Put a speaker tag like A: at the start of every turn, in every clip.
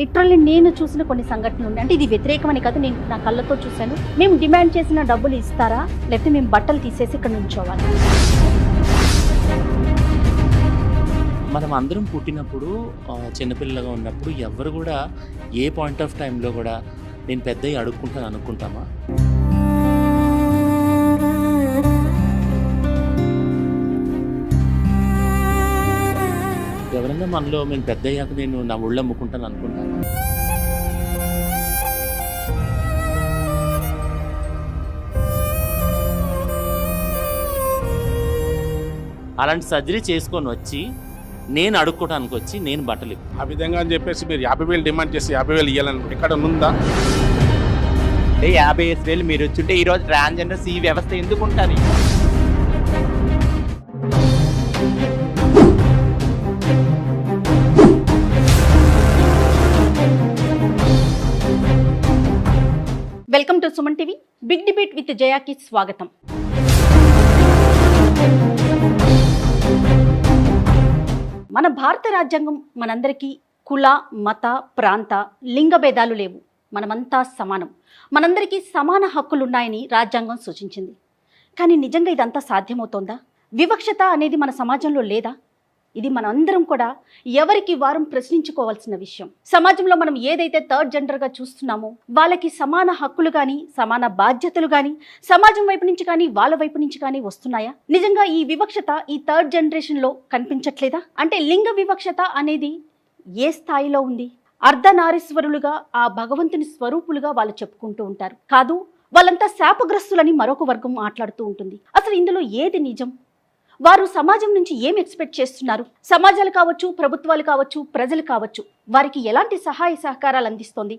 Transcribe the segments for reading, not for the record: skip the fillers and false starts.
A: Literally నేను చూసిన కొన్ని సంఘటనలు ఉన్నాయి. అంటే ఇది వ్యతిరేకమని కాదు, నేను నా కళ్ళతో చూశాను. మేము డిమాండ్ చేసిన డబ్బులు ఇస్తారా, లేకపోతే మేము బట్టలు తీసేసి ఇక్కడ నుంచోవాలి.
B: మనం అందరం పుట్టినప్పుడు చిన్నపిల్లగా ఉన్నప్పుడు ఎవరు కూడా ఏ పాయింట్ ఆఫ్ టైంలో కూడా నేను పెద్దవి అడుక్కుంటాను అనుకుంటామా? ఎవరైనా మనలో నేను పెద్ద అయ్యాక నేను నా ఊళ్ళో అమ్ముకుంటాను అనుకుంటాను. అలాంటి సర్జరీ చేసుకొని వచ్చి నేను అడుక్కోవడానికి వచ్చి నేను బట్టలు
C: ఆ విధంగా అని చెప్పేసి మీరు 50,000 డిమాండ్ చేసి 50,000 ఇవ్వాలని ఎక్కడ ఉందా?
D: 50,000 మీరు వచ్చుంటే ఈరోజు ట్రాన్స్జెండర్స్ ఈ వ్యవస్థ ఎందుకు ఉంటారు?
A: Welcome to Suman TV. Big debate with జయాకి స్వాగతం. మన భారత రాజ్యాంగం మనందరికీ కుల, మత, ప్రాంత, లింగ భేదాలు లేవు. మనమంతా సమానం. మనందరికీ సమాన హక్కులున్నాయని రాజ్యాంగం సూచించింది. కానీ నిజంగా ఇదంతా సాధ్యమవుతోందా? వివక్షత అనేది మన సమాజంలో లేదా? ఇది మనందరం కూడా ఎవరికి వారం ప్రశ్నించుకోవాల్సిన విషయం. సమాజంలో మనం ఏదైతే థర్డ్ జెండర్గా చూస్తున్నామో వాళ్ళకి సమాన హక్కులు కానీ, సమాన బాధ్యతలు కానీ సమాజం వైపు నుంచి కానీ, వాళ్ళ వైపు నుంచి కానీ వస్తున్నాయా? నిజంగా ఈ వివక్షత ఈ థర్డ్ జనరేషన్లో కనిపించట్లేదా? అంటే లింగ వివక్షత అనేది ఏ స్థాయిలో ఉంది? అర్ధనారీశ్వరులుగా, ఆ భగవంతుని స్వరూపులుగా వాళ్ళు చెప్పుకుంటూ ఉంటారు. కాదు, వాళ్ళంతా శాపగ్రస్తులని మరొక వర్గం మాట్లాడుతూ ఉంటుంది. అసలు ఇందులో ఏది నిజం? వారు సమాజం నుంచి ఏం ఎక్స్పెక్ట్ చేస్తున్నారు? సమాజాలు కావచ్చు, ప్రభుత్వాలు కావచ్చు, ప్రజలు కావచ్చు, వారికి ఎలాంటి సహాయ సహకారాలు అందిస్తోంది?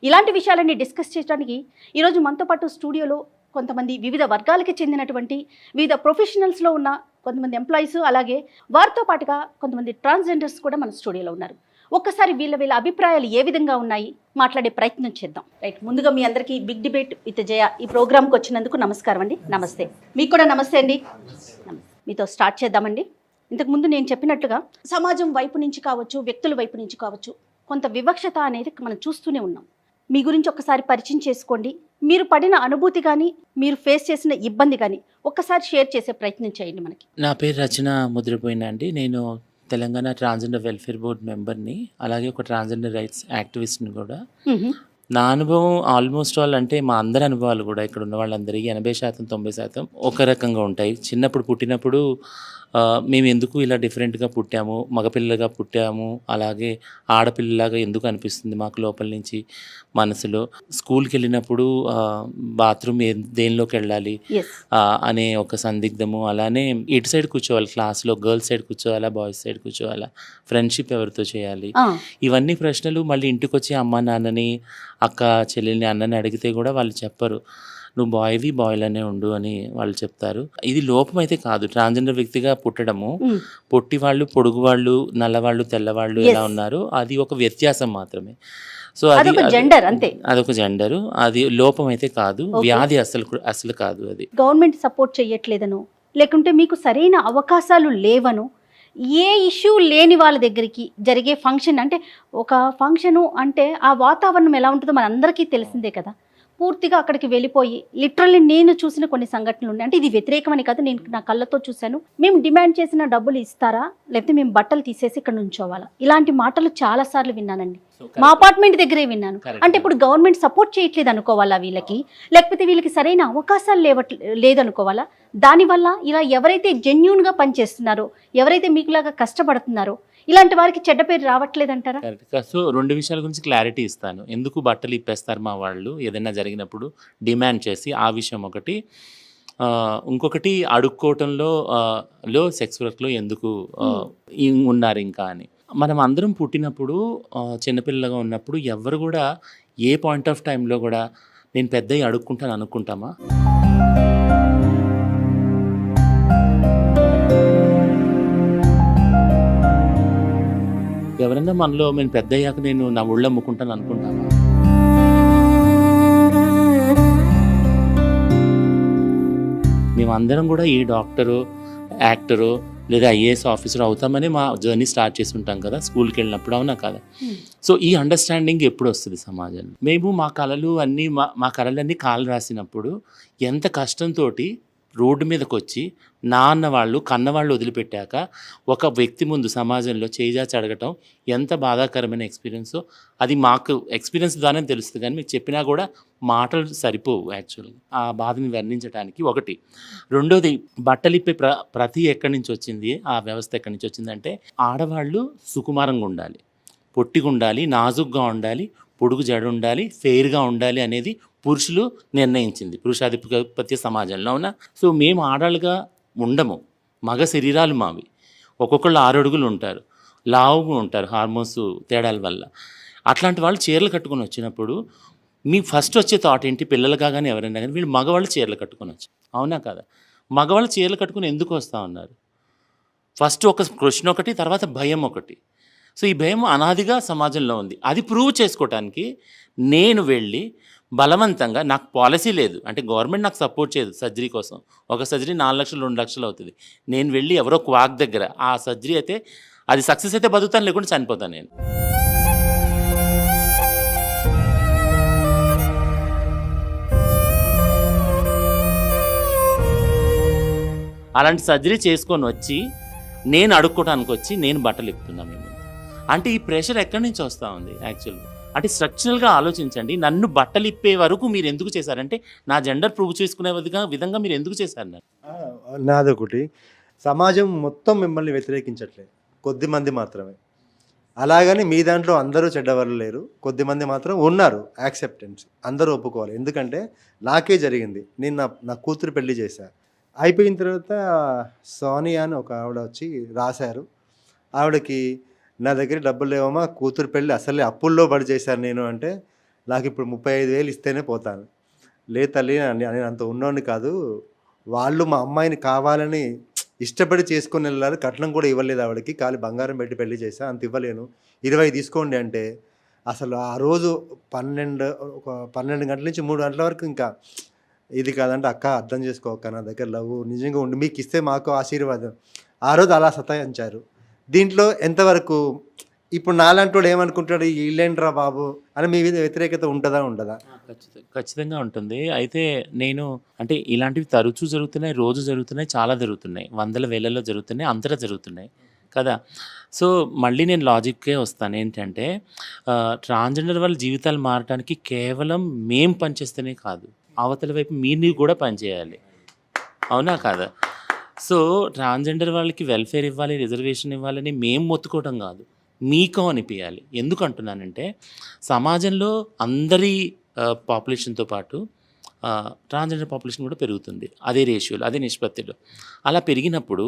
A: ఇలాంటి విషయాలన్నీ డిస్కస్ చేయడానికి ఈరోజు మనతో పాటు స్టూడియోలో కొంతమంది వివిధ వర్గాలకి చెందినటువంటి వివిధ ప్రొఫెషనల్స్లో ఉన్న కొంతమంది ఎంప్లాయీస్, అలాగే వారితో పాటుగా కొంతమంది ట్రాన్స్జెండర్స్ కూడా మన స్టూడియోలో ఉన్నారు. ఒక్కసారి వీళ్ళ అభిప్రాయాలు ఏ విధంగా ఉన్నాయి మాట్లాడే ప్రయత్నం చేద్దాం. రైట్, ముందుగా మీ అందరికీ బిగ్ డిబేట్ విత్ జయ ఈ ప్రోగ్రామ్కి వచ్చినందుకు నమస్కారం అండి. నమస్తే. మీకు కూడా నమస్తే అండి. మీతో స్టార్ట్ చేద్దామండి. ఇంతకుముందు నేను చెప్పినట్లుగా సమాజం వైపు నుంచి కావచ్చు, వ్యక్తుల వైపు నుంచి కావచ్చు, కొంత వివక్షత అనేది మనం చూస్తూనే ఉన్నాం. మీ గురించి ఒక్కసారి పరిచయం చేసుకోండి. మీరు పడిన అనుభూతి కానీ, మీరు ఫేస్ చేసిన ఇబ్బంది కానీ ఒక్కసారి షేర్ చేసే ప్రయత్నం చేయండి మనకి.
B: నా పేరు రచన ముద్రపోయిన అండి. నేను తెలంగాణ ట్రాన్స్జెండర్ వెల్ఫేర్ బోర్డ్ మెంబర్ని, అలాగే ఒక ట్రాన్స్జెండర్ రైట్స్ యాక్టివిస్ట్ని కూడా. నా అనుభవం ఆల్మోస్ట్ ఆల్ అంటే మా అందరి అనుభవాలు కూడా ఇక్కడ ఉన్న వాళ్ళందరికీ 80% 90% ఒక రకంగా ఉంటాయి. చిన్నప్పుడు పుట్టినప్పుడు మేము ఎందుకు ఇలా డిఫరెంట్గా పుట్టాము, మగపిల్లగా పుట్టాము, అలాగే ఆడపిల్లలాగా ఎందుకు అనిపిస్తుంది మాకు లోపల నుంచి మనసులో. స్కూల్కి వెళ్ళినప్పుడు బాత్రూమ్ దేనిలోకి వెళ్ళాలి అనే ఒక సందిగ్ధము. అలానే ఇటు సైడ్ కూర్చోవాలి క్లాస్లో, గర్ల్స్ సైడ్ కూర్చోవాలా, బాయ్స్ సైడ్ కూర్చోవాలా, ఫ్రెండ్షిప్ ఎవరితో చేయాలి, ఇవన్నీ ప్రశ్నలు. మళ్ళీ ఇంటికి వచ్చి అమ్మ నాన్నని, అక్క చెల్లెల్ని, అన్నని అడిగితే కూడా వాళ్ళు చెప్పరు, నువ్వు బాయ్వి బాయ్లనే ఉండు అని వాళ్ళు చెప్తారు. ఇది లోపం అయితే కాదు. ట్రాన్స్జెండర్ వ్యక్తిగా పుట్టడము, పొట్టి వాళ్ళు, పొడుగు వాళ్ళు, నల్లవాళ్ళు, తెల్లవాళ్ళు ఎలా ఉన్నారు, అది ఒక వ్యత్యాసం మాత్రమే. సో అది అదొక జెండరు, అది లోపం అయితే కాదు, వ్యాధి అసలు కాదు. అది
A: గవర్నమెంట్ సపోర్ట్ చేయట్లేదను, లేకుంటే మీకు సరైన అవకాశాలు లేవను, ఏ ఇష్యూ లేని వాళ్ళ దగ్గరికి జరిగే ఫంక్షన్, అంటే ఒక ఫంక్షను అంటే ఆ వాతావరణం ఎలా ఉంటుందో మనందరికీ తెలిసిందే కదా. పూర్తిగా అక్కడికి వెళ్ళిపోయి లిటరల్లీ నేను చూసిన కొన్ని సంఘటనలు ఉన్నాయి. అంటే ఇది వ్యతిరేకమని కాదు, నేను నా కళ్ళతో చూశాను. మేము డిమాండ్ చేసిన డబ్బులు ఇస్తారా, లేకపోతే మేము బట్టలు తీసేసి ఇక్కడ నుంచోవాలా, ఇలాంటి మాటలు చాలా సార్లు విన్నానండి. మా అపార్ట్మెంట్ దగ్గరే విన్నాను. అంటే ఇప్పుడు గవర్నమెంట్ సపోర్ట్ చేయట్లేదు అనుకోవాలా వీళ్ళకి, లేకపోతే వీళ్ళకి సరైన అవకాశాలు లేదనుకోవాలా? దానివల్ల ఇలా ఎవరైతే జెన్యూన్గా పనిచేస్తున్నారో, ఎవరైతే మీకులాగా కష్టపడుతున్నారో, ఇలాంటి వారికి చెడ్డ పేరు రావట్లేదంటారా?
B: సో 2 విషయాల గురించి క్లారిటీ ఇస్తాను. ఎందుకు బట్టలు ఇప్పేస్తారు మా వాళ్ళు ఏదైనా జరిగినప్పుడు డిమాండ్ చేసి, ఆ విషయం ఒకటి. ఇంకొకటి అడుక్కోవటంలో సెక్స్ వర్క్లో ఎందుకు ఉన్నారు ఇంకా అని. మనం అందరం పుట్టినప్పుడు చిన్నపిల్లగా ఉన్నప్పుడు ఎవరు కూడా ఏ పాయింట్ ఆఫ్ టైంలో కూడా నేను పెద్దవి అడుక్కుంటాను అనుకుంటామా? ఎవరైనా మనలో నేను పెద్ద అయ్యాక నేను నా ఊళ్ళో అమ్ముకుంటాను అనుకుంటాను. మేమందరం కూడా ఈ డాక్టరు, యాక్టరు, లేదా ఐఏఎస్ ఆఫీసర్ అవుతామని మా జర్నీ స్టార్ట్ చేసి ఉంటాం కదా స్కూల్కి వెళ్ళినప్పుడు, అవునా కదా. సో ఈ అండర్స్టాండింగ్ ఎప్పుడు వస్తుంది సమాజంలో? మేము మా కళలు అన్నీ మా కళలన్నీ కాలు రాసినప్పుడు ఎంత కష్టంతో రోడ్డు మీదకి వచ్చి నా అన్నవాళ్ళు కన్నవాళ్ళు వదిలిపెట్టాక ఒక వ్యక్తి ముందు సమాజంలో చేజాచి అడగటం ఎంత బాధాకరమైన ఎక్స్పీరియన్సో అది మాకు ఎక్స్పీరియన్స్ ద్వారానే తెలుస్తుంది. కానీ మీకు చెప్పినా కూడా మాటలు సరిపోవు యాక్చువల్గా ఆ బాధని వర్ణించడానికి. ఒకటి. రెండోది, బట్టలిప్పే ప్రతి ఎక్కడి నుంచి వచ్చింది, ఆ వ్యవస్థ ఎక్కడి నుంచి వచ్చిందంటే ఆడవాళ్ళు సుకుమారంగా ఉండాలి, పొట్టిగా ఉండాలి, నాజుగ్గా ఉండాలి, పొడుగు జడ ఉండాలి, ఫెయిర్గా ఉండాలి అనేది పురుషులు నిర్ణయించింది పురుషాధిపత్య సమాజంలో, అవునా. సో మేము ఆడాళ్ళుగా ఉండము, మగ శరీరాలు మావి. ఒక్కొక్కళ్ళు 6 అడుగులు ఉంటారు, లావుగా ఉంటారు హార్మోన్స్ తేడాల వల్ల. అట్లాంటి వాళ్ళు చీరలు కట్టుకొని వచ్చినప్పుడు మీ ఫస్ట్ వచ్చే థాట్ ఏంటి? పిల్లలు కాగానే ఎవరైనా కానీ వీళ్ళు మగవాళ్ళు చీరలు కట్టుకొని వచ్చారు, అవునా కదా. మగవాళ్ళు చీరలు కట్టుకుని ఎందుకు వస్తూ ఉన్నారు? ఫస్ట్ ఒక క్వశ్చన్ ఒకటి, తర్వాత భయం ఒకటి. సో ఈ భయం అనాదిగా సమాజంలో ఉంది. అది ప్రూవ్ చేసుకోవటానికి నేను వెళ్ళి బలవంతంగా, నాకు పాలసీ లేదు అంటే గవర్నమెంట్ నాకు సపోర్ట్ చేయదు సర్జరీ కోసం. ఒక సర్జరీ 4 లక్షలు 2 లక్షలు అవుతుంది. నేను వెళ్ళి ఎవరో క్వాక్ దగ్గర ఆ సర్జరీ అయితే అది సక్సెస్ అయితే బతుకుతాను, లేకుండా చనిపోతాను నేను. అలాంటి సర్జరీ చేసుకొని వచ్చి నేను అడుక్కోవడానికి వచ్చి నేను బట్టలు ఇప్పుతున్నాను మేము. అంటే ఈ ప్రెషర్ ఎక్కడి నుంచి వస్తూ ఉంది యాక్చువల్గా? అంటే స్ట్రక్చరల్గా ఆలోచించండి. నన్ను బట్టలు ఇప్పే వరకు మీరు ఎందుకు చేశారంటే నా జెండర్ ప్రూవ్ చేసుకునే విధంగా మీరు ఎందుకు చేశారు?
E: నాదొకటి, సమాజం మొత్తం మిమ్మల్ని వ్యతిరేకించట్లేదు, కొద్దిమంది మాత్రమే. అలాగని మీ దాంట్లో అందరూ చెడ్డవాళ్ళు లేరు, కొద్దిమంది మాత్రం ఉన్నారు. యాక్సెప్టెన్స్ అందరూ ఒప్పుకోవాలి. ఎందుకంటే నాకే జరిగింది. నేను నా కూతురు పెళ్లి చేశాను. అయిపోయిన తర్వాత సోనియా అని ఒక ఆవిడ వచ్చి రాశారు. ఆవిడకి నా దగ్గర డబ్బులు లేవమ్మా, కూతురు పెళ్ళి అసలే అప్పుల్లో పడి చేశాను నేను అంటే, నాకు ఇప్పుడు 35,000 ఇస్తేనే పోతాను. లేదు తల్లి, నేను అంత ఉన్నోడిని కాదు, వాళ్ళు మా అమ్మాయిని కావాలని ఇష్టపడి చేసుకొని వెళ్ళాలి, కట్నం కూడా ఇవ్వలేదు ఆవిడకి, ఖాళీ బంగారం పెట్టి పెళ్లి చేశా, అంత ఇవ్వలేను, 20 తీసుకోండి అంటే, అసలు ఆ రోజు 12 గంటల నుంచి 3 గంటల వరకు ఇంకా ఇది కాదంటే, అక్క అర్థం చేసుకోక నా దగ్గర లవ్ నిజంగా ఉండి మీకు ఇస్తే మాకు ఆశీర్వాదం. ఆ రోజు అలా సతాయించారు. దీంట్లో ఎంతవరకు ఇప్పుడు నాలాంటి వాడు ఏమనుకుంటాడు, వీళ్ళేంట్రా బాబు అని మీ మీద వ్యతిరేకత ఉంటుందా ఉండదా?
B: ఖచ్చితంగా ఉంటుంది. అయితే నేను అంటే ఇలాంటివి తరచూ జరుగుతున్నాయి, రోజు జరుగుతున్నాయి, చాలా జరుగుతున్నాయి, వందల వేలలో జరుగుతున్నాయి, అంతటా జరుగుతున్నాయి కదా. సో మళ్ళీ నేను లాజిక్కే వస్తాను. ఏంటంటే ట్రాన్స్జెండర్ వాళ్ళ జీవితాలు మారడానికి కేవలం మేం పనిచేస్తేనే కాదు, అవతల వైపు మీరు కూడా పనిచేయాలి, అవునా కాదా. సో ట్రాన్స్జెండర్ వాళ్ళకి వెల్ఫేర్ ఇవ్వాలి, రిజర్వేషన్ ఇవ్వాలని మేము మొత్తుకోవటం కాదు, మీకు అనిపించాలి. ఎందుకు అంటున్నానంటే సమాజంలో అందరి పాపులేషన్తో పాటు ట్రాన్స్జెండర్ పాపులేషన్ కూడా పెరుగుతుంది, అదే రేషియోలో, అదే నిష్పత్తిలో. అలా పెరిగినప్పుడు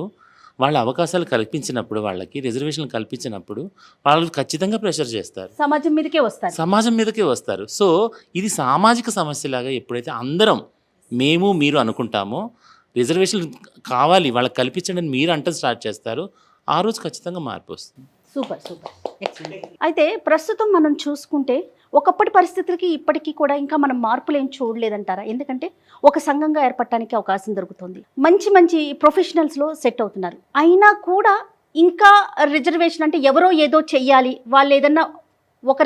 B: వాళ్ళ అవకాశాలు కల్పించినప్పుడు, వాళ్ళకి రిజర్వేషన్లు కల్పించినప్పుడు వాళ్ళు ఖచ్చితంగా ప్రెషర్ చేస్తారు, సమాజం మీదకే వస్తారు. సో ఇది సామాజిక సమస్యలాగా ఎప్పుడైతే అందరం మేము మీరు అనుకుంటామో రిజర్వేషన్లు కావాలి వాళ్ళకి కల్పించండి అని మీరు అంటే స్టార్ట్ చేస్తారు, ఆ రోజు ఖచ్చితంగా మార్పు వస్తుంది.
A: Super super excellent. అయితే ప్రస్తుతం మనం చూసుకుంటే ఒకప్పటి పరిస్థితులకి ఇప్పటికీ కూడా ఇంకా మనం మార్పులు ఏం చూడలేదంటారా? ఎందుకంటే ఒక సంఘంగా ఏర్పడటానికి అవకాశం దొరుకుతుంది, మంచి మంచి ప్రొఫెషనల్స్లో సెట్ అవుతున్నారు, అయినా కూడా ఇంకా రిజర్వేషన్ అంటే ఎవరో ఏదో చెయ్యాలి, వాళ్ళు ఏదన్నా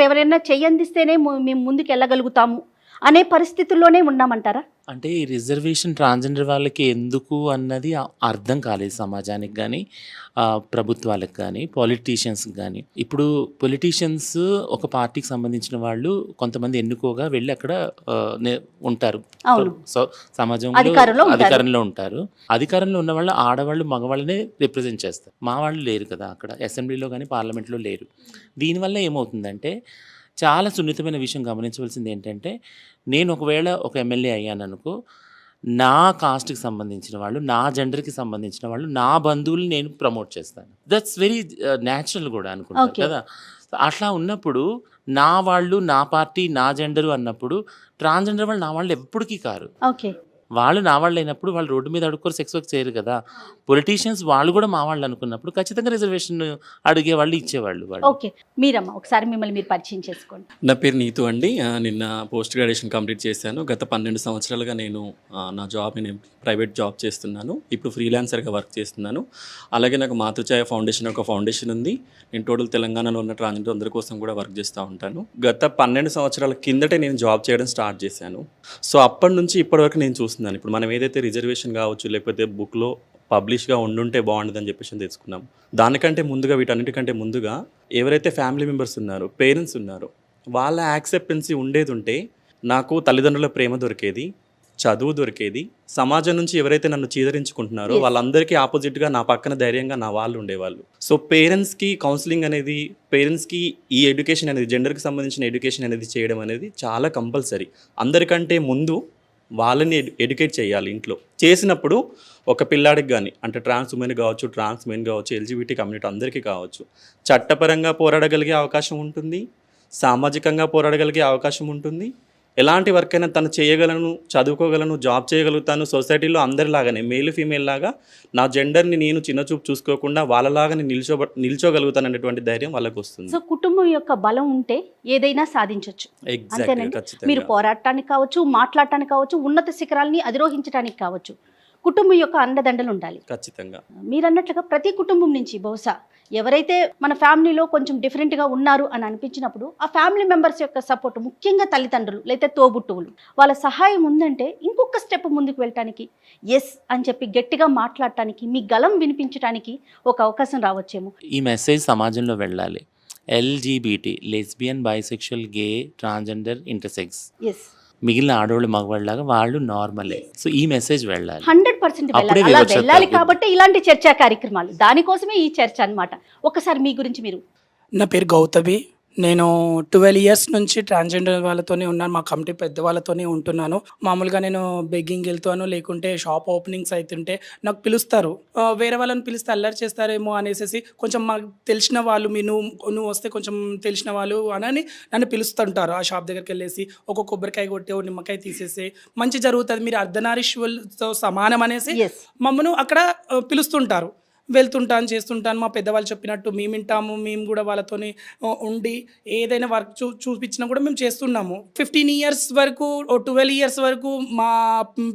A: ఎవరైనా చెయ్యందిస్తేనే మేము ముందుకు వెళ్ళగలుగుతాము అనే పరిస్థితుల్లోనే ఉన్నామంటారా?
B: అంటే ఈ రిజర్వేషన్ ట్రాన్స్జెండర్ వాళ్ళకి ఎందుకు అన్నది అర్థం కాలేదు సమాజానికి కానీ, ప్రభుత్వాలకు కానీ, పొలిటీషియన్స్కి కానీ. ఇప్పుడు పొలిటీషియన్స్ ఒక పార్టీకి సంబంధించిన వాళ్ళు కొంతమంది ఎన్నుకోగా వెళ్ళి అక్కడ ఉంటారు, సమాజంలో అధికారంలో ఉంటారు. అధికారంలో ఉన్న వాళ్ళు ఆడవాళ్ళు మగవాళ్ళనే రిప్రజెంట్ చేస్తారు, మా వాళ్ళు లేరు కదా అక్కడ, అసెంబ్లీలో కానీ పార్లమెంట్లో లేరు. దీనివల్ల ఏమవుతుందంటే చాలా సున్నితమైన విషయం గమనించవలసింది ఏంటంటే, నేను ఒకవేళ ఒక ఎమ్మెల్యే అయ్యాను అనుకో, నా కాస్ట్కి సంబంధించిన వాళ్ళు, నా జెండర్కి సంబంధించిన వాళ్ళు, నా బంధువులు నేను ప్రమోట్ చేస్తాను. దట్స్ వెరీ న్యాచురల్ కూడా అనుకుంటాను కదా. అట్లా ఉన్నప్పుడు నా వాళ్ళు, నా పార్టీ, నా జెండరు అన్నప్పుడు ట్రాన్స్జెండర్ వాళ్ళు నా వాళ్ళు ఎప్పటికీ కారు. వాళ్ళు నా వాళ్ళు అయినప్పుడు వాళ్ళు రోడ్డు మీద అడుక్కోరు, సెక్స్ వర్క్ చేయరు కదా. పొలిటీషియన్స్ వాళ్ళు కూడా మా వాళ్ళు అనుకున్నప్పుడు ఖచ్చితంగా రిజర్వేషన్ అడిగే వాళ్ళు, ఇచ్చేవాళ్ళు వాళ్ళు.
A: ఓకే, మీరమ్మా ఒకసారి మిమ్మల్ని మీరు పరిచయం చేసుకోండి.
F: నా పేరు నీతు అండి. నిన్న పోస్ట్ గ్రాడ్యుయేషన్ కంప్లీట్ చేశాను. గత 12 సంవత్సరాలుగా నేను నా జాబ్, నేను ప్రైవేట్ జాబ్ చేస్తున్నాను. ఇప్పుడు ఫ్రీలాన్సర్గా వర్క్ చేస్తున్నాను. అలాగే నాకు మాతృఛాయ ఫౌండేషన్ ఒక ఫౌండేషన్ ఉంది. నేను టోటల్ తెలంగాణలో ఉన్న ట్రాన్స్జెండర్ అందరి కోసం కూడా వర్క్ చేస్తూ ఉంటాను. గత 12 సంవత్సరాల కిందటే నేను జాబ్ చేయడం స్టార్ట్ చేశాను. సో అప్పటి నుంచి ఇప్పటివరకు నేను చూస్తున్నాను. ఇప్పుడు మనం ఏదైతే రిజర్వేషన్ కావచ్చు, లేకపోతే బుక్లో పబ్లిష్గా ఉండుంటే బాగుండదని చెప్పేసి తెలుసుకున్నాం. దానికంటే ముందుగా, వీటన్నిటికంటే ముందుగా ఎవరైతే ఫ్యామిలీ మెంబర్స్ ఉన్నారో, పేరెంట్స్ ఉన్నారో, వాళ్ళ యాక్సెప్టెన్సీ ఉండేది ఉంటే నాకు తల్లిదండ్రుల ప్రేమ దొరికేది, చదువు దొరికేది. సమాజం నుంచి ఎవరైతే నన్ను చీదరించుకుంటున్నారో వాళ్ళందరికీ ఆపోజిట్గా నా పక్కన ధైర్యంగా నా వాళ్ళు ఉండేవాళ్ళు. సో పేరెంట్స్కి కౌన్సిలింగ్ అనేది, పేరెంట్స్కి ఈ ఎడ్యుకేషన్ అనేది, జెండర్కి సంబంధించిన ఎడ్యుకేషన్ అనేది చేయడం అనేది చాలా కంపల్సరీ. అందరికంటే ముందు వాళ్ళని ఎడ్యుకేట్ చేయాలి ఇంట్లో. చేసినప్పుడు ఒక పిల్లాడికి కానీ, అంటే ట్రాన్స్ ఉమెన్ కావచ్చు, ట్రాన్స్ మెన్ కావచ్చు, ఎల్జీబీటీ కమ్యూనిటీ అందరికీ కావచ్చు, చట్టపరంగా పోరాడగలిగే అవకాశం ఉంటుంది, సామాజికంగా పోరాడగలిగే అవకాశం ఉంటుంది. ఎలాంటి వర్క్ అయినా తను చేయగలను, చదువుకోగలను, జాబ్ చేయగలుగుతాను. సొసైటీలో అందరిలాగానే మేల్ ఫీమేల్ లాగా నా జెండర్ని నేను చిన్నచూపు చూసుకోకుండా వాళ్ళలాగా నేను నిల్చోగలుగుతాను అనేటువంటి ధైర్యం వాళ్ళకి వస్తుంది.
A: సో కుటుంబం యొక్క బలం ఉంటే ఏదైనా సాధించవచ్చు.
F: ఎగ్జాక్ట్లీ.
A: మీరు పోరాడటానికి కావచ్చు, మాట్లాడటానికి కావచ్చు, ఉన్నత శిఖరాల్ని అధిరోహించడానికి కావచ్చు, కుటుంబం యొక్క అండదండలు ఉండాలి.
F: ఖచ్చితంగా.
A: మీరు అన్నట్లుగా ప్రతి కుటుంబం నుంచి బహుశా ఎవరైతే మన ఫ్యామిలీలో కొంచెం డిఫరెంట్గా ఉన్నారు అని అనిపించినప్పుడు ఆ ఫ్యామిలీ మెంబర్స్ యొక్క సపోర్ట్, ముఖ్యంగా తల్లిదండ్రులు లేదా తోబుట్టువులు, వాళ్ళ సహాయం ఉందంటే ఇంకొక స్టెప్ ముందుకు వెళ్ళటానికి, ఎస్ అని చెప్పి గట్టిగా మాట్లాడటానికి, మీ గలం వినిపించడానికి ఒక అవకాశం రావచ్చేమో.
B: ఈ మెసేజ్ సమాజంలో వెళ్ళాలి. ఎల్జీబీటీ, లెస్బియన్, బైసెక్షువల్, గే, ట్రాన్స్జెండర్, ఇంటర్సెక్స్,
A: ఎస్,
B: మిగిలిన ఆడవాళ్ళు మగవాళ్ళలాగా వాళ్ళు నార్మలే. సో ఈ మెసేజ్ వెళ్ళాలి,
A: 100% వెళ్ళాలి. కాబట్టి ఇలాంటి చర్చా కార్యక్రమాలు, దానికోసమే ఈ చర్చ అన్నమాట. ఒకసారి మీ గురించి మీరు.
G: నా పేరు గౌతమి. నేను 12 ఇయర్స్ నుంచి ట్రాన్స్జెండర్ వాళ్ళతోనే ఉన్నాను. మా కమిటీ పెద్దవాళ్ళతోనే ఉంటున్నాను. మామూలుగా నేను బెగ్గింగ్ వెళ్తాను, లేకుంటే షాప్ ఓపెనింగ్స్ అవుతుంటే నాకు పిలుస్తారు. వేరే వాళ్ళని పిలిస్తే అల్లరి చేస్తారేమో అనేసి కొంచెం మాకు తెలిసిన వాళ్ళు, నువ్వు వస్తే కొంచెం తెలిసిన వాళ్ళు అని నన్ను పిలుస్తుంటారు. ఆ షాప్ దగ్గరికి వెళ్ళేసి ఒక కొబ్బరికాయ కొట్టి, ఓ నిమ్మకాయ తీసేసి మంచి జరుగుతుంది, మీరు అర్ధనారీశ్వరులతో సమానం అనేసి మమ్మల్ని అక్కడ పిలుస్తుంటారు. వెళ్తుంటాను, చేస్తుంటాను. మా పెద్దవాళ్ళు చెప్పినట్టు మేము వింటాము. మేము కూడా వాళ్ళతోని ఉండి ఏదైనా వర్క్ చూపించినా కూడా మేము చేస్తున్నాము. 15 ఇయర్స్ వరకు, 12 ఇయర్స్ వరకు మా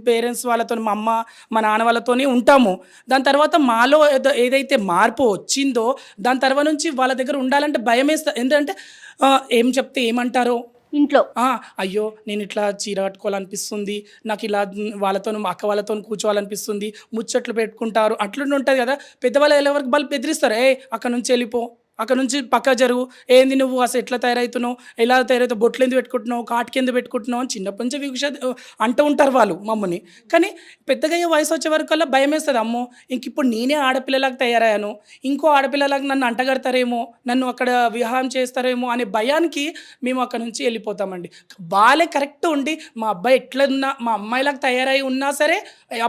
G: పేరెంట్స్ వాళ్ళతో, మా అమ్మ మా నాన్న వాళ్ళతోనే ఉంటాము. దాని తర్వాత మాలో ఏదైతే మార్పు వచ్చిందో దాని తర్వాత నుంచి వాళ్ళ దగ్గర ఉండాలంటే భయం వేస్తా. ఎందుకంటే ఏం చెప్తే ఏమంటారో
A: ఇంట్లో,
G: అయ్యో నేను ఇట్లా చీర కట్టుకోవాలనిపిస్తుంది, నాకు ఇలా వాళ్ళతో అక్క వాళ్ళతో కూర్చోవాలనిపిస్తుంది, ముచ్చట్లు పెట్టుకుంటారు, అట్లుండి ఉంటుంది కదా. పెద్దవాళ్ళు వెళ్ళే వరకు వాళ్ళు బెదిరిస్తారు, అక్కడ నుంచి వెళ్ళిపో, అక్కడ నుంచి పక్క జరుగు, ఏంది నువ్వు అసలు ఎట్లా తయారవుతున్నావు, ఎలా తయారవుతావు, బొట్లు ఎందుకు పెట్టుకుంటున్నావు, కాటికి ఎందుకు పెట్టుకుంటున్నావు అని చిన్నప్పటి నుంచి అంటూ ఉంటారు వాళ్ళు మమ్మల్ని. కానీ పెద్దగా వయసు వచ్చే వరకు అలా భయం వేస్తుంది. అమ్మో ఇంక ఇప్పుడు నేనే ఆడపిల్లలాగా తయారయ్యాను, ఇంకో ఆడపిల్లలాగా నన్ను అంటగడతారేమో, నన్ను అక్కడ వివాహం చేస్తారేమో అనే భయానికి మేము అక్కడ నుంచి వెళ్ళిపోతామండి. వాళ్ళే కరెక్ట్ ఉండి, మా అబ్బాయి ఎట్లన్నా, మా అమ్మాయిలాగా తయారై ఉన్నా సరే,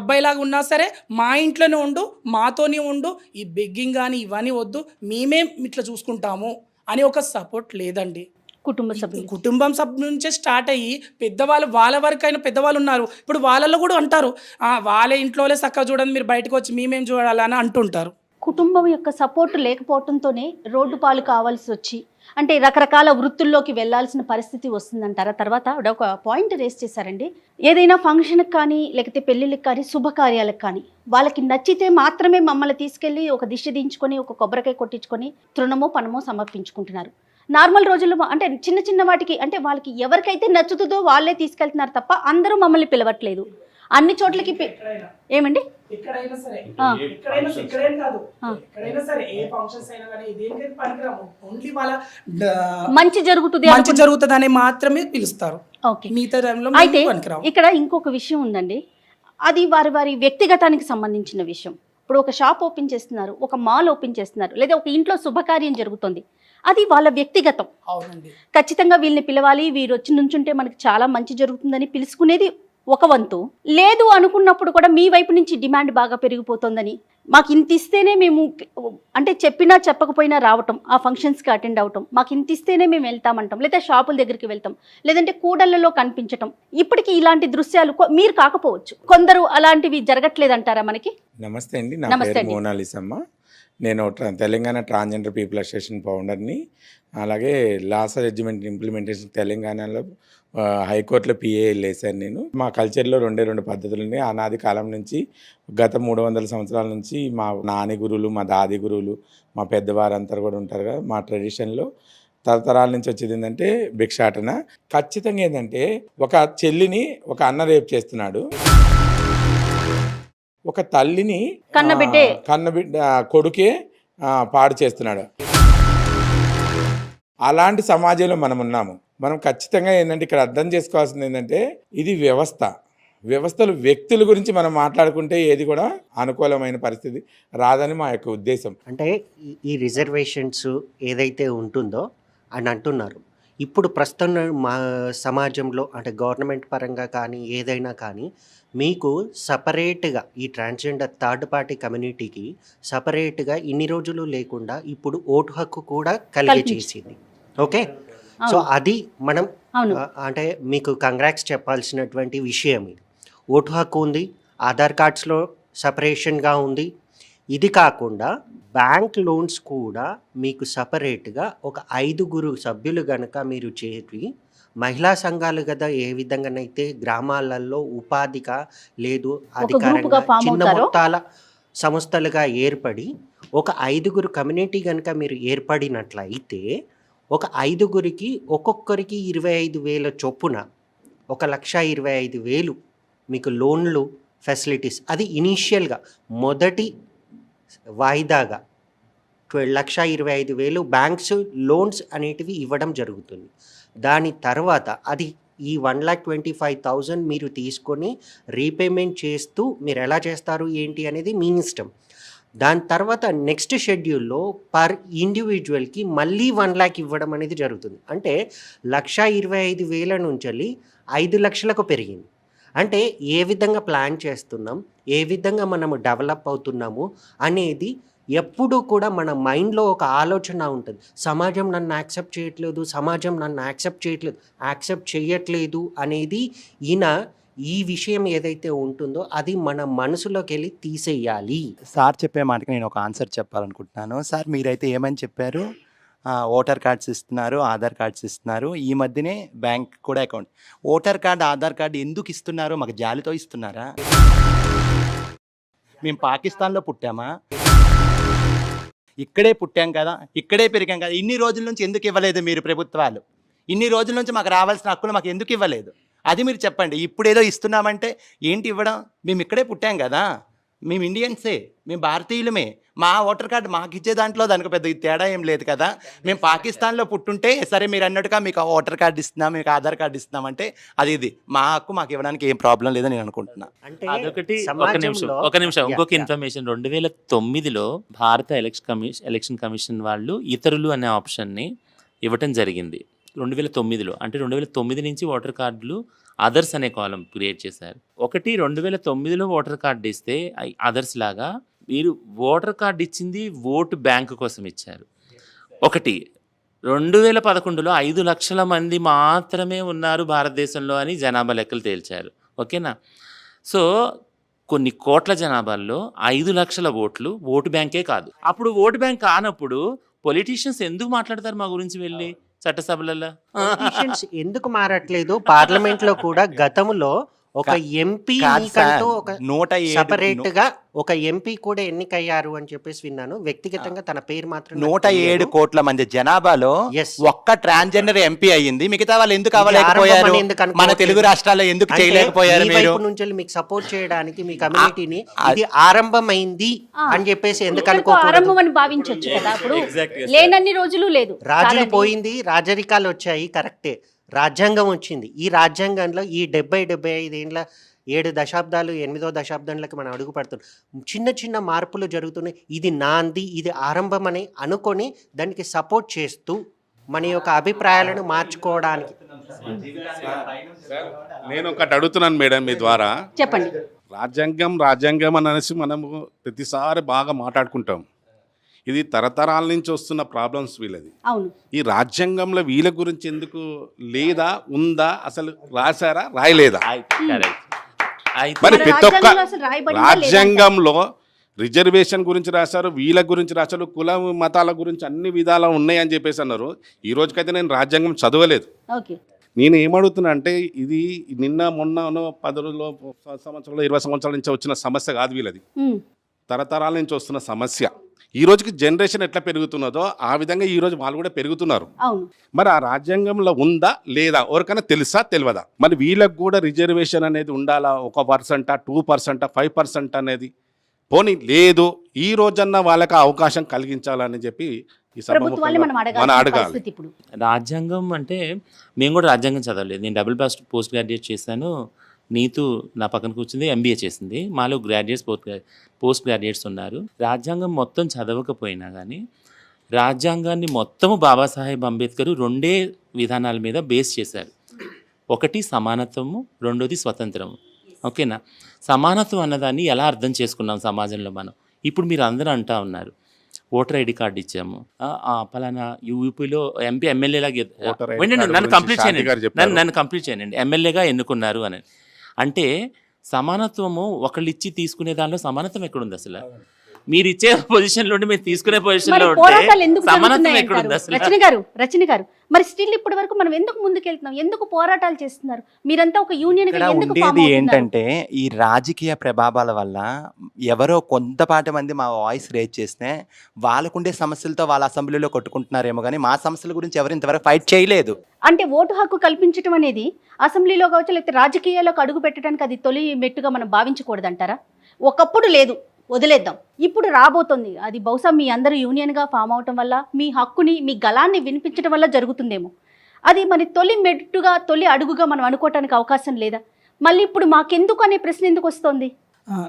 G: అబ్బాయిలాగా ఉన్నా సరే, మా ఇంట్లోనే ఉండు, మాతోనే ఉండు, ఈ బెగ్గింగ్ కానీ ఇవన్నీ వద్దు, మేమే ఇట్లా చూసుకుంటాము అని ఒక సపోర్ట్ లేదండి. కుటుంబం సభ్యుల నుంచే స్టార్ట్ అయ్యి పెద్దవాళ్ళు, వాళ్ళ వరకు అయిన పెద్దవాళ్ళు ఉన్నారు. ఇప్పుడు వాళ్ళలో కూడా అంటారు, వాళ్ళ ఇంట్లోనే చక్కగా చూడండి, మీరు బయటకు వచ్చి మేమేం చూడాలని అంటుంటారు.
A: కుటుంబం యొక్క సపోర్ట్ లేకపోవడంతోనే రోడ్డు పాలు కావాల్సి వచ్చి, అంటే రకరకాల వృత్తుల్లోకి వెళ్లాల్సిన పరిస్థితి వస్తుందంటారా? తర్వాత ఒక పాయింట్ రేస్ చేశారండి, ఏదైనా ఫంక్షన్కి కానీ, లేకపోతే పెళ్ళిళ్ళకి కానీ, శుభకార్యాలకు కానీ వాళ్ళకి నచ్చితే మాత్రమే మమ్మల్ని తీసుకెళ్ళి ఒక దిష్టి దించుకొని, ఒక కొబ్బరికాయ కొట్టించుకొని తృణమో పనమో సమర్పించుకుంటున్నారు. నార్మల్ రోజుల్లో అంటే చిన్న చిన్న వాటికి, అంటే వాళ్ళకి ఎవరికైతే నచ్చుతుందో వాళ్ళే తీసుకెళ్తున్నారు తప్ప అందరూ మమ్మల్ని పిలవట్లేదు. అన్ని చోట్లకి ఏమండి
G: ఎక్కడైనా సరే, ఎక్కడైనా కాదు, ఎక్కడైనా సరే, ఏ ఫంక్షన్స్ అయినా కానీ దేనికైతే పనికిరాము, ఓన్లీ వాళ్ళ
A: మంచి
G: జరుగుతుంది అని మాత్రమే పిలుస్తారు. మిగతా టైంలో
A: అయితే ఇక్కడ ఇంకొక విషయం ఉందండి, అది వారి వారి వ్యక్తిగతానికి సంబంధించిన విషయం. ఇప్పుడు ఒక షాప్ ఓపెన్ చేస్తున్నారు, ఒక మాల్ ఓపెన్ చేస్తున్నారు, లేదా ఒక ఇంట్లో శుభకార్యం జరుగుతుంది, అది వాళ్ళ వ్యక్తిగతం.
G: అవునండి,
A: ఖచ్చితంగా వీళ్ళని పిలవాలి, వీరు వచ్చి నుంచుంటే మనకి చాలా మంచి జరుగుతుందని పిలుచుకునేది ఒక వంతు. లేదు అనుకున్నప్పుడు కూడా మీ వైపు నుంచి డిమాండ్ బాగా పెరిగిపోతుందని, మాకు ఇంత ఇస్తేనే మేము, అంటే చెప్పినా చెప్పకపోయినా రావటం, ఆ ఫంక్షన్స్కి అటెండ్ అవటం, మాకు ఇంత ఇస్తేనే మేము వెళ్తామంటాం, లేదా షాపుల దగ్గరికి వెళ్తాం, లేదంటే కూడళ్లలో కనిపించటం. ఇప్పటికీ ఇలాంటి దృశ్యాలు మీరు కాకపోవచ్చు, కొందరు అలాంటివి జరగట్లేదంటారా మనకి?
H: నమస్తే అండి, నా
A: నమస్తే
H: పేరు
A: అండి.
H: మోనాలిసమ్మ. నేను తెలంగాణ ట్రాన్స్జెండర్ పీపుల్ అసోసియేషన్ ఫౌండర్ని. అలాగే లాస్ జడ్జిమెంట్ ఇంప్లిమెంటేషన్ తెలంగాణలో హైకోర్టులో పిఏ వేసాను నేను. మా కల్చర్లో రెండు పద్ధతులు ఉన్నాయి. అనాది కాలం నుంచి, గత 300 సంవత్సరాల నుంచి మా నాని గురువులు, మా దాది గురువులు, మా పెద్దవారంతా కూడా ఉంటారు కదా. మా ట్రెడిషన్లో తరతరాల నుంచి వచ్చేది ఏంటంటే భిక్షాటన. ఖచ్చితంగా ఏంటంటే ఒక చెల్లిని ఒక అన్న రేపు చేస్తున్నాడు, ఒక తల్లిని కన్నబిడ్డ కొడుకే పాడు చేస్తున్నాడు. అలాంటి సమాజంలో మనం ఉన్నాము. మనం ఖచ్చితంగా ఏంటంటే ఇక్కడ అర్థం చేసుకోవాల్సింది ఏంటంటే ఇది వ్యవస్థలు వ్యక్తుల గురించి మనం మాట్లాడుకుంటే ఏది కూడా అనుకూలమైన పరిస్థితి రాదని మా యొక్క ఉద్దేశం.
I: అంటే ఈ రిజర్వేషన్స్ ఏదైతే ఉంటుందో అని అంటున్నారు, ఇప్పుడు ప్రస్తుతం మా సమాజంలో అంటే గవర్నమెంట్ పరంగా కానీ ఏదైనా కానీ మీకు సపరేట్గా ఈ ట్రాన్స్జెండర్ థర్డ్ పార్టీ కమ్యూనిటీకి సపరేట్గా ఇన్ని రోజులు లేకుండా ఇప్పుడు ఓటు హక్కు కూడా కలిగి చేసింది. ఓకే, సో అది మనం అంటే మీకు కంగ్రాట్స్ చెప్పాల్సినటువంటి విషయం. ఇది ఓటు హక్కు ఉంది, ఆధార్ కార్డ్స్లో సపరేషన్గా ఉంది. ఇది కాకుండా బ్యాంక్ లోన్స్ కూడా మీకు సపరేట్గా ఒక 5 సభ్యులు కనుక మీరు చేరి, మహిళా సంఘాలు కదా ఏ విధంగానైతే గ్రామాలలో ఉపాధిగా లేదు అధికారంగా చిన్న మొత్తాల సంస్థలుగా ఏర్పడి ఒక 5 కమ్యూనిటీ కనుక మీరు ఏర్పడినట్లయితే ఒక 5 ఒక్కొక్కరికి 25,000 చొప్పున 1,25,000 మీకు లోన్లు ఫెసిలిటీస్, అది ఇనీషియల్గా మొదటి వాయిదాగా 1,25,000 బ్యాంక్స్ లోన్స్ అనేటివి ఇవ్వడం జరుగుతుంది. దాని తర్వాత అది ఈ 1,25,000 మీరు తీసుకొని రీపేమెంట్ చేస్తూ మీరు ఎలా చేస్తారు ఏంటి అనేది మీ ఇష్టం. దాని తర్వాత నెక్స్ట్ షెడ్యూల్లో పర్ ఇండివిజువల్కి మళ్ళీ 1 lakh ఇవ్వడం అనేది జరుగుతుంది. అంటే 1,25,000 నుంచి 5 లక్షలకు పెరిగింది. అంటే ఏ విధంగా ప్లాన్ చేస్తున్నాం, ఏ విధంగా మనము డెవలప్ అవుతున్నాము అనేది ఎప్పుడూ కూడా మన మైండ్లో ఒక ఆలోచన ఉంటుంది. సమాజం నన్ను యాక్సెప్ట్ చేయట్లేదు, సమాజం నన్ను యాక్సెప్ట్ చేయట్లేదు అనేది ఈ విషయం ఏదైతే ఉంటుందో అది మన మనసులోకి వెళ్ళి తీసేయాలి.
J: సార్ చెప్పే మాటకి నేను ఒక ఆన్సర్ చెప్పాలనుకుంటున్నాను. సార్ మీరైతే ఏమని చెప్పారు, ఓటర్ కార్డ్స్ ఇస్తున్నారు, ఆధార్ కార్డ్స్ ఇస్తున్నారు, ఈ మధ్యనే బ్యాంక్ కూడా account. Voter card, Aadhaar card ఎందుకు ఇస్తున్నారు? మాకు జాలితో ఇస్తున్నారా? మేము పాకిస్తాన్లో పుట్టామా? ఇక్కడే పుట్టాం కదా, ఇక్కడే పెరిగాం కదా. ఇన్ని రోజుల నుంచి ఎందుకు ఇవ్వలేదు మీరు ప్రభుత్వాలు? ఇన్ని రోజుల నుంచి మాకు రావాల్సిన హక్కులు మాకు ఎందుకు ఇవ్వలేదు? అది మీరు చెప్పండి. ఇప్పుడు ఏదో ఇస్తున్నామంటే ఏంటి ఇవ్వడం? మేము ఇక్కడే పుట్టాం కదా, మేము ఇండియన్సే, మేము భారతీయులమే. మా ఓటర్ కార్డు మాకు ఇచ్చే దాంట్లో దానికి పెద్ద తేడా ఏం లేదు కదా. మేము పాకిస్తాన్లో పుట్టుంటే సరే మీరు అన్నట్టుగా మీకు ఓటర్ కార్డు ఇస్తున్నాం, మీకు ఆధార్ కార్డు ఇస్తున్నామంటే అది ఇది మా హక్కు, మాకు ఇవ్వడానికి ఏం ప్రాబ్లం లేదని నేను అనుకుంటున్నా.
B: అదొకటి. ఒక నిమిషం ఇంకొక ఇన్ఫర్మేషన్. 2009లో భారత ఎలక్షన్ కమిషన్ వాళ్ళు ఇతరులు అనే ఆప్షన్ని ఇవ్వటం జరిగింది 2009లో. అంటే 2009 నుంచి ఓటర్ కార్డులు అదర్స్ అనే కాలం క్రియేట్ చేశారు. 2009లో ఓటర్ కార్డు ఇస్తే అదర్స్ లాగా మీరు ఓటర్ కార్డు ఇచ్చింది ఓటు బ్యాంకు కోసం ఇచ్చారు. 2011లో 5 లక్షల మంది మాత్రమే ఉన్నారు భారతదేశంలో అని జనాభా లెక్కలు తేల్చారు. ఓకేనా? సో కొన్ని కోట్ల జనాభాల్లో 5 లక్షల ఓట్లు ఓటు బ్యాంకే కాదు. అప్పుడు ఓటు బ్యాంక్ కానప్పుడు పొలిటీషియన్స్ ఎందుకు మాట్లాడతారు మా గురించి వెళ్ళి చట్టసభలలో?
I: ఎందుకు మారట్లేదు? పార్లమెంట్ లో కూడా గతంలో ఒక ఎంపీ ఒక
J: 107
I: సపరేట్ గా ఒక ఎంపీ కూడా ఎన్నికయ్యారు అని చెప్పేసి విన్నాను. వ్యక్తిగతంగా తన పేరు మాత్రం
J: 107 కోట్ల మంది జనాభాలో
I: Yes.
J: ఒక్క ట్రాన్స్జెండర్ ఎంపీ అయ్యింది. మిగతా వాళ్ళు ఎందుకు అవ్వలేకపోయారు? మన తెలుగు రాష్ట్రాల్లో ఎందుకు చేయలేకపోయారు? మీరు
I: నుంచి మీకు సపోర్ట్ చేయడానికి మీ కమ్యూనిటీని ఇది ఆరంభమైంది అని చెప్పేసి ఎందుకు
A: ఆరంభం అని భావించవచ్చు కదా. అప్పుడు లేనన్ని రోజులు లేదు,
I: రాజులు పోయింది, రాజరికాలు వచ్చాయి, కరెక్టే. రాజ్యాంగం వచ్చింది. ఈ రాజ్యాంగంలో ఈ 75 ఏండ్ల 7 దశాబ్దాలు 8వ దశాబ్దంలోకి మనం అడుగు పడుతున్నాం. చిన్న చిన్న మార్పులు జరుగుతున్నాయి. ఇది నాంది, ఇది ఆరంభం అని అనుకొని దానికి సపోర్ట్ చేస్తూ మన యొక్క అభిప్రాయాలను మార్చుకోవడానికి.
C: నేను ఒకటి అడుగుతున్నాను మేడం మీ ద్వారా.
A: చెప్పండి.
C: రాజ్యాంగం అనేసి మనము ప్రతిసారి బాగా మాట్లాడుకుంటాం. ఇది తరతరాల నుంచి వస్తున్న ప్రాబ్లమ్స్ వీళ్ళది.
A: అవును.
C: ఈ రాజ్యాంగంలో వీళ్ళ గురించి ఎందుకు లేదా ఉందా, అసలు రాశారా రాయలేదా?
B: అయితే
C: మరి
A: మన
C: ప్రతి ఒక్క
A: రాజ్యాంగంలో అసలు రాయబడిందా లేదా?
C: రాజ్యాంగంలో రిజర్వేషన్ గురించి రాశారు, వీళ్ళ గురించి రాశారు, కుల మతాల గురించి అన్ని విధాలు ఉన్నాయని చెప్పేసి అన్నారు. ఈ రోజుకైతే నేను రాజ్యాంగం చదవలేదు.
A: ఓకే.
C: నేను ఏమడుగుతున్నా అంటే ఇది నిన్న మొన్ననో 10 రోజులు, సంవత్సరాలు, 20 సంవత్సరాల నుంచి వచ్చిన సమస్య కాదు వీళ్ళది. తరతరాల నుంచి వస్తున్న సమస్య. ఈ రోజుకి జనరేషన్ ఎట్లా పెరుగుతున్నదో ఆ విధంగా ఈ రోజు వాళ్ళు కూడా పెరుగుతున్నారు.
A: అవును.
C: మరి ఆ రాజ్యాంగంలో ఉందా లేదా, ఎవరికైనా తెలుసా తెలియదా? మరి వీళ్ళకి కూడా రిజర్వేషన్ అనేది ఉండాలా? 1%, 2%, 5% అనేది పోనీ లేదు, ఈ రోజన్నా వాళ్ళకి అవకాశం కలిగించాలని చెప్పి ఈ
A: ప్రభుత్వాన్ని మనం
C: మనం
A: అడగాలి
C: అడగాలి.
A: పరిస్థితి ఇప్పుడు.
B: రాజ్యాంగం అంటే మేము కూడా రాజ్యాంగం చదవలేదు. నేను డబుల్ పోస్ట్ గ్రాడ్యుయేట్ చేశాను. నీతు నా పక్కన కూర్చుంది, ఎంబీఏ చేసింది. మాలో గ్రాడ్యుయేట్స్ పోస్ట్ గ్రాడ్యుయేట్స్ ఉన్నారు. రాజ్యాంగం మొత్తం చదవకపోయినా కానీ రాజ్యాంగాన్ని మొత్తము బాబాసాహెబ్ అంబేద్కర్ 2 విధానాల మీద బేస్ చేశారు. ఒకటి సమానత్వము, రెండోది స్వతంత్రము. ఓకేనా? సమానత్వం అన్నదాన్ని ఎలా అర్థం చేసుకున్నాం సమాజంలో మనం? ఇప్పుడు మీరు అందరూ అంటా ఉన్నారు ఓటర్ ఐడి కార్డు ఇచ్చాము, పలానా యూపీలో ఎంపీ ఎమ్మెల్యేలాగా నన్ను కంప్లీట్ చేయండి ఎమ్మెల్యేగా ఎన్నుకున్నారు అని. అంటే సమానత్వము ఒకళ్ళు ఇచ్చి తీసుకునే దానిలో సమానత్వం ఎక్కడుంది అసలు? మీరు ఇచ్చే పొజిషన్లో ఉండి మీరు తీసుకునే పొజిషన్లో ఉంటే
A: పోరాటాలు ఎందుకు
B: సమానత్వం
A: జరుగుతున్నాయి
B: ఎక్కడుంది
A: అంటారు?
B: అసలు?
A: రచన గారు మరి స్టిల్ ఇప్పటి వరకు మనం ఎందుకు ముందుకెళ్తున్నాం? ఎందుకు పోరాటాలు చేస్తున్నారు? మీరంతా ఒక యూనియన్ గా
D: ఇక్కడ
A: ఎందుకు
D: ఉండేది
A: ఫామ్ అవుతున్నారు?
D: ఏంటంటే ఈ రాజకీయ ప్రభావాల వల్ల ఎవరో కొంతపాటి మంది మా వాయిస్ రేజ్ చేస్తే వాళ్ళకుండే సమస్యలతో వాళ్ళ అసెంబ్లీలో కొట్టుకుంటున్నారేమో కానీ మా సమస్యల గురించి ఎవరు ఇంతవరకు ఫైట్ చేయలేదు.
A: అంటే ఓటు హక్కు కల్పించడం అనేది అసెంబ్లీలో కావచ్చు, లేకపోతే రాజకీయాల్లోకి అడుగు పెట్టడానికి అది తొలి మెట్టుగా మనం భావించకూడదంటారా? ఒకప్పుడు లేదు, వదిలేద్దాం. ఇప్పుడు రాబోతుంది. అది బహుశా మీ అందరూ యూనియన్గా ఫామ్ అవటం వల్ల, మీ హక్కుని, మీ గలాన్ని వినిపించడం వల్ల జరుగుతుందేమో. అది మరి తొలి మెట్టుగా, తొలి అడుగుగా మనం అనుకోవటానికి అవకాశం లేదా? మళ్ళీ ఇప్పుడు మాకెందుకు అనే ప్రశ్న ఎందుకు వస్తుంది?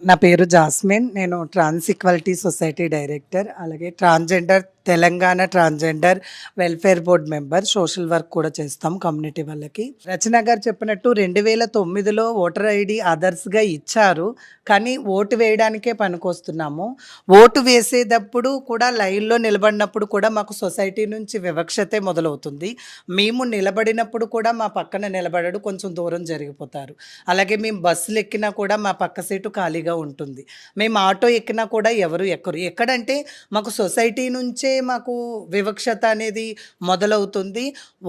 K: నా పేరు జాస్మిన్. నేను ట్రాన్స్ ఈక్వాలిటీ సొసైటీ డైరెక్టర్, అలాగే transgender Telangana transgender welfare board member. Social work కూడా చేస్తాం కమ్యూనిటీ వాళ్ళకి. రచన గారు చెప్పినట్టు 2009లో ఓటర్ ఐడి అదర్స్గా ఇచ్చారు, కానీ ఓటు వేయడానికే పనికొస్తున్నాము. ఓటు వేసేటప్పుడు కూడా లైన్లో నిలబడినప్పుడు కూడా మాకు సొసైటీ నుంచి వివక్షతే మొదలవుతుంది. మేము నిలబడినప్పుడు కూడా మా పక్కన నిలబడడు, కొంచెం దూరం జరిగిపోతారు. అలాగే మేము బస్సులు ఎక్కినా కూడా మా పక్క సీటు ఖాళీగా ఉంటుంది. మేము ఆటో ఎక్కినా కూడా ఎవరు ఎక్కరు. ఎక్కడంటే మాకు సొసైటీ నుంచే మాకు వివక్షత అనేది మొదలవుతుంది.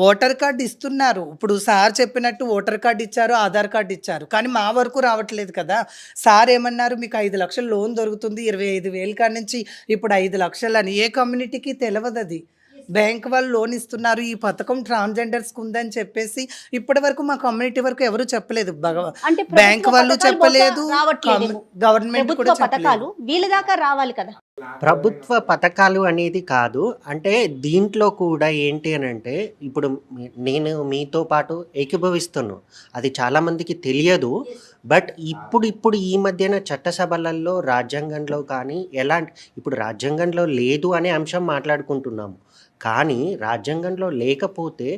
K: ఓటర్ కార్డు ఇస్తున్నారు, ఇప్పుడు సార్ చెప్పినట్టు ఓటర్ కార్డు ఇచ్చారు, ఆధార్ కార్డు ఇచ్చారు, కానీ మా వరకు రావట్లేదు కదా. సార్ ఏమన్నారు, మీకు 5 లక్షలు లోన్ దొరుకుతుంది, 25,000 కాడి నుంచి ఇప్పుడు 5 లక్షలు అని. ఏ కమ్యూనిటీకి తెలియదు అది. బ్యాంక్ వాళ్ళు లోన్ ఇస్తున్నారు, ఈ పథకం ట్రాన్స్జెండర్స్కి ఉందని చెప్పేసి ఇప్పటి వరకు మా కమ్యూనిటీ వరకు ఎవరు చెప్పలేదు.
A: అంటే
K: బ్యాంక్ వాళ్ళు చెప్పలేదు, గవర్నమెంట్
A: ప్రభుత్వ
K: కూడా
A: పథకాలు
K: చెప్పలేదు.
A: వీళ్ళ దాకా రావాలి కదా.
I: ప్రభుత్వ పథకాలు అనేది కాదు, అంటే దీంట్లో కూడా ఏంటి అని అంటే, ఇప్పుడు నేను మీతో పాటు ఏకీభవిస్తున్నాను, అది చాలామందికి తెలియదు. బట్ ఇప్పుడు ఈ మధ్యన చట్టసభలలో రాజ్యాంగంలో కానీ ఇప్పుడు రాజ్యాంగంలో లేదు అనే అంశం మాట్లాడుకుంటున్నాము, కానీ రాజ్యాంగంలో లేకపోతే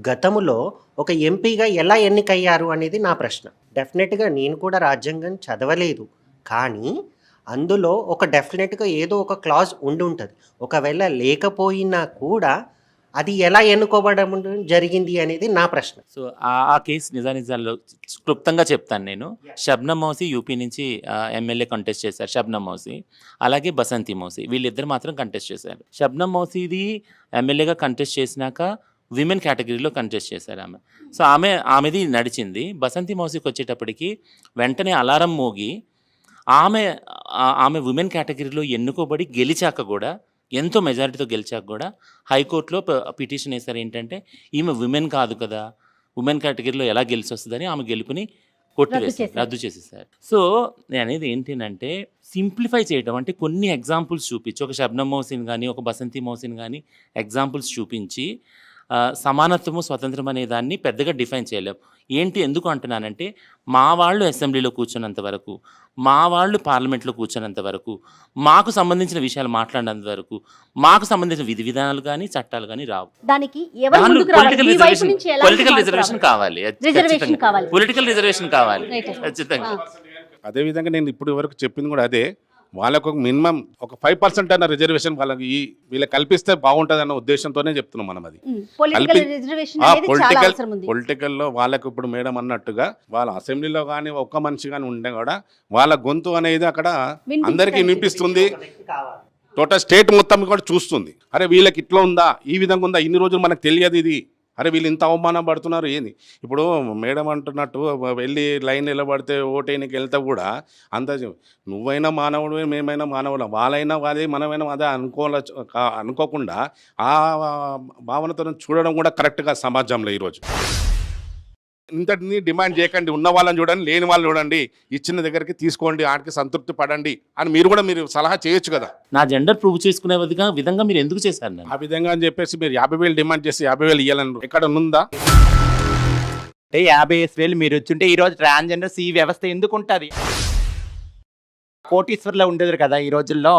I: గతంలో ఒక ఎంపీగా ఎలా ఎన్నికయ్యారు అనేది నా ప్రశ్న. డెఫినెట్గా నేను కూడా రాజ్యాంగం చదవలేదు, కానీ అందులో ఒక డెఫినెట్గా ఏదో ఒక క్లాజ్ ఉండి ఉంటుంది. ఒకవేళ లేకపోయినా కూడా అది ఎలా ఎన్నుకోవడం జరిగింది అనేది నా ప్రశ్న.
B: సో ఆ కేసు నిజానిజాల్లో క్లుప్తంగా చెప్తాను నేను. షబ్నమ్ మౌసి యూపీ నుంచి ఎమ్మెల్యే కంటెస్ట్ చేశారు, షబ్నమ్ మౌసి. అలాగే బసంతి మౌసి, వీళ్ళిద్దరు మాత్రం కంటెస్ట్ చేశారు. షబ్నమ్ మౌసిది ఎమ్మెల్యేగా కంటెస్ట్ చేసినాక విమెన్ కేటగిరీలో కంటెస్ట్ చేశారు ఆమె. సో ఆమెది నడిచింది. బసంతి మౌసికి వచ్చేటప్పటికి వెంటనే అలారం మోగి ఆమె ఉమెన్ కేటగిరీలో ఎన్నుకోబడి గెలిచాక కూడా, ఎంతో మెజారిటీతో గెలిచాక కూడా హైకోర్టులో పిటిషన్ వేశారు. ఏంటంటే ఈమె ఉమెన్ కాదు కదా, ఉమెన్ కేటగిరీలో ఎలా గెలిచి వస్తుందని ఆమె గెలుపుని కొట్టివేశారు, రద్దు చేసేసారు. సో నేను అనేది ఏంటంటే సింప్లిఫై చేయడం అంటే కొన్ని ఎగ్జాంపుల్స్ చూపించి, ఒక షబ్నమ్ మౌసిన్ కానీ ఒక బసంతి మౌసిన్ కానీ ఎగ్జాంపుల్స్ చూపించి సమానత్వము స్వతంత్రం అనే దాన్ని పెద్దగా డిఫైన్ చేయలేం. ఎందుకు అంటున్నానంటే, మా వాళ్ళు అసెంబ్లీలో కూర్చున్నంత వరకు, మా వాళ్ళు పార్లమెంట్లో కూర్చున్నంత వరకు, మాకు సంబంధించిన విషయాలు మాట్లాడినంత వరకు, మాకు సంబంధించిన విధి విధానాలు కానీ చట్టాలు కానీ రావు.
A: దానికి
B: పొలిటికల్ రిజర్వేషన్ కావాలి, పొలిటికల్ రిజర్వేషన్ కావాలి ఖచ్చితంగా.
C: అదేవిధంగా నేను ఇప్పుడు వరకు చెప్పింది కూడా అదే, వాళ్ళకు ఒక మినిమం ఒక 5% అన్న రిజర్వేషన్ వాళ్ళకి వీళ్ళకి కల్పిస్తే బాగుంటుంది అన్న ఉద్దేశంతోనే చెప్తున్నాం మనం అది.
A: పొలిటికల్
C: కల్పి-
A: రిజర్వేషన్ అనేది చాలా అవసరం ఉంది.
C: పొలిటికల్లో వాళ్ళకు ఇప్పుడు మేడం అన్నట్టుగా వాళ్ళ అసెంబ్లీలో కానీ ఒక్క మనిషి కానీ ఉండే కూడా వాళ్ళ గొంతు అనేది అక్కడ అందరికీ వినిపిస్తుంది. టోటల్ స్టేట్ మొత్తం కూడా చూస్తుంది, అరే వీళ్ళకి ఇట్లా ఉందా, ఈ విధంగా ఉందా, ఇన్ని రోజులు మనకు తెలియదు ఇది, అరే వీళ్ళు ఇంత అవమానం పడుతున్నారు ఏంది. ఇప్పుడు మేడం అంటున్నట్టు వెళ్ళి లైన్ నిలబడితే ఓటేనికి వెళ్తే కూడా అంత నువ్వైనా మానవుడు మేమైనా మానవుడు, వాళ్ళైనా అదే మనమైనా అదే అనుకోకుండా ఆ భావనతో చూడడం కూడా కరెక్ట్గా సమాజంలో ఈరోజు. ఇంతటిని డిమాండ్ చేయకండి, ఉన్న వాళ్ళని చూడండి, లేని వాళ్ళని చూడండి, ఇచ్చిన దగ్గరికి తీసుకోండి, ఆడికి సంతృప్తి పడండి అని మీరు సలహా చేయొచ్చు కదా.
B: నా జెండర్ ప్రూవ్ చేసుకునే విధంగా మీరు ఎందుకు చేశారు నన్ను?
C: ఆ విధంగా అని చెప్పేసి మీరు 50,000 డిమాండ్ చేసి 50,000 ఇవ్వాలని ఎక్కడ ఉందా?
J: అంటే 50,000 మీరు వచ్చుంటే ఈరోజు ట్రాన్స్జెండర్స్ ఈ వ్యవస్థ ఎందుకు ఉంటుంది? కోటీశ్వర్లో ఉండేది కదా ఈ రోజుల్లో.